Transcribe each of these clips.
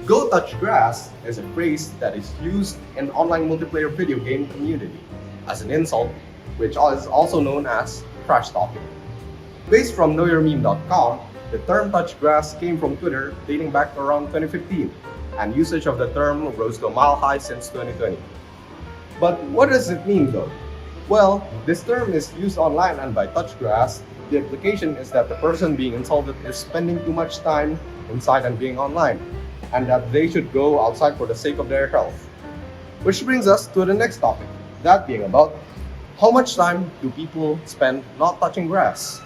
Go touch grass is a phrase that is used in online multiplayer video game community as an insult, which is also known as trash talking. Based from knowyourmeme.com, the term touch grass came from Twitter dating back to around 2015, and usage of the term rose to a mile high since 2020. But what does it mean though? Well, this term is used online, and by touch grass, the implication is that the person being insulted is spending too much time inside and being online, and that they should go outside for the sake of their health. Which brings us to the next topic, that being about how much time do people spend not touching grass,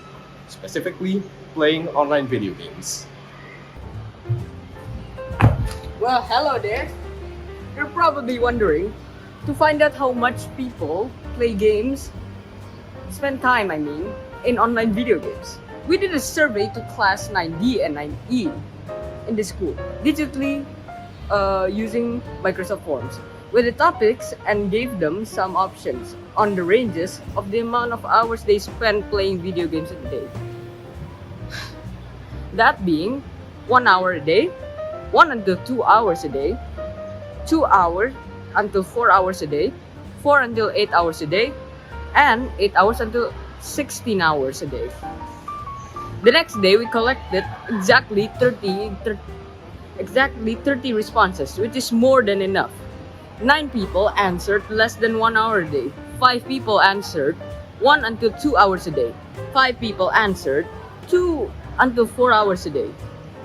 specifically playing online video games. Well, hello there. You're probably wondering, to find out how much people play games, spend time, in online video games. We did a survey to class 9D and 9E in the school, digitally using Microsoft Forms, with the topics, and gave them some options on the ranges of the amount of hours they spend playing video games a day. That being 1 hour a day, 1 until 2 hours a day, 2 hours until 4 hours a day, 4 until 8 hours a day, and 8 hours until 16 hours a day. The next day, we collected exactly 30 responses, which is more than enough. 9 people answered less than 1 hour a day. 5 people answered 1 until 2 hours a day. 5 people answered 2 until 4 hours a day.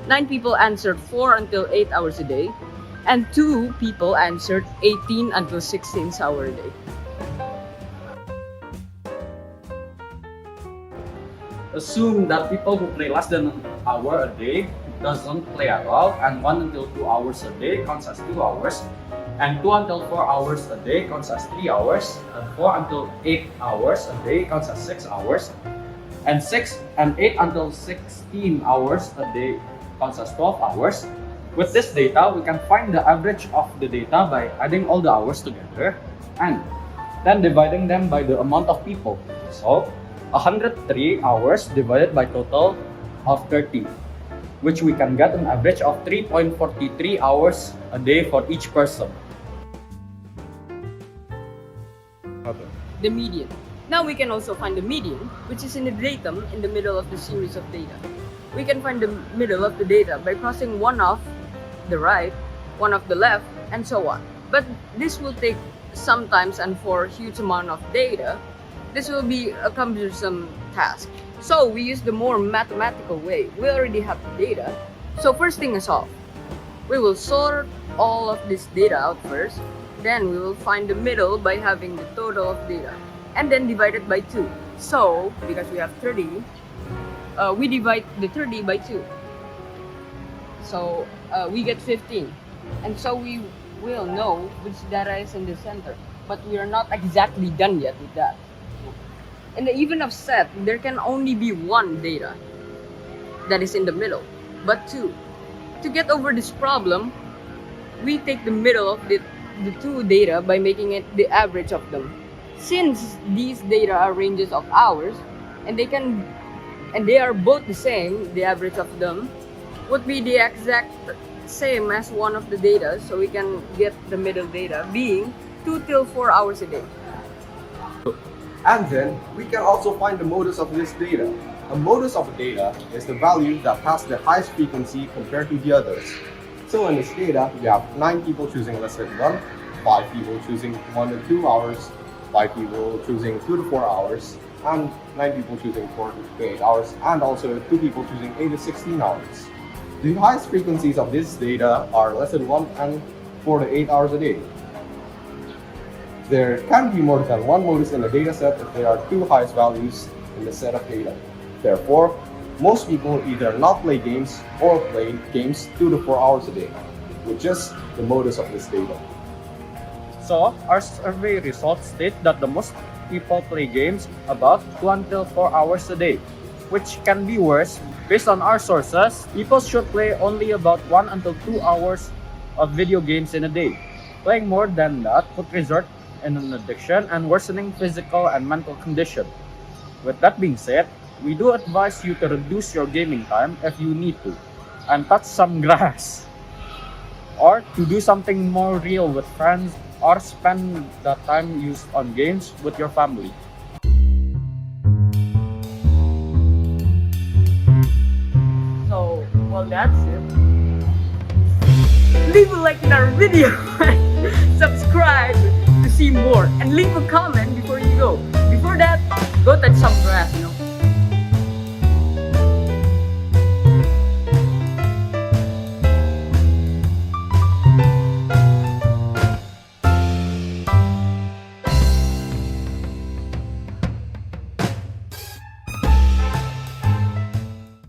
9 people answered 4 until 8 hours a day. And 2 people answered 18 until 16 hours a day. Assume that people who play less than an hour a day doesn't play at all, and 1 until 2 hours a day counts as 2 hours, and 2 until 4 hours a day counts as 3 hours, and 4 until 8 hours a day counts as 6 hours, and 6 and 8 until 16 hours a day counts as 12 hours. With this data, we can find the average of the data by adding all the hours together and then dividing them by the amount of people. So, 103 hours divided by total of 30, which we can get an average of 3.43 hours a day for each person. The median. Now we can also find the median, which is in the datum in the middle of the series of data. We can find the middle of the data by crossing one off the right, one off the left, and so on. But this will take sometimes, and for a huge amount of data, this will be a cumbersome task. So we use the more mathematical way. We already have the data. So first thing is off. We will sort all of this data out first. Then we will find the middle by having the total of data, and then divide it by 2. So, because we have 30, we divide the 30 by 2. So, we get 15. And so we will know which data is in the center. But we are not exactly done yet with that. In the even of set, there can only be one data that is in the middle, but 2. To get over this problem, we take the middle of the 2 data by making it the average of them. Since these data are ranges of hours, and they are both the same, the average of them would be the exact same as one of the data, so we can get the middle data being 2 till 4 hours a day. And then, we can also find the modus of this data. A modus of a data is the value that has the highest frequency compared to the others. So in this data, we have 9 people choosing less than 1, 5 people choosing 1 to 2 hours, 5 people choosing 2 to 4 hours, and 9 people choosing 4 to 8 hours, and also 2 people choosing 8 to 16 hours. The highest frequencies of this data are less than 1 and 4 to 8 hours a day. There can be more than one modus in a data set if there are 2 highest values in the set of data. Therefore, most people either not play games or play games 2 to 4 hours a day, which is the modus of this data. So, our survey results state that the most people play games about 2 until 4 hours a day, which can be worse. Based on our sources, people should play only about 1 until 2 hours of video games in a day. Playing more than that could result in an addiction and worsening physical and mental condition. With that being said, we do advise you to reduce your gaming time if you need to, and touch some grass. or to do something more real with friends, or spend the time used on games with your family. So, well, that's it. Leave a like in our video, subscribe to see more, and leave a comment before you go.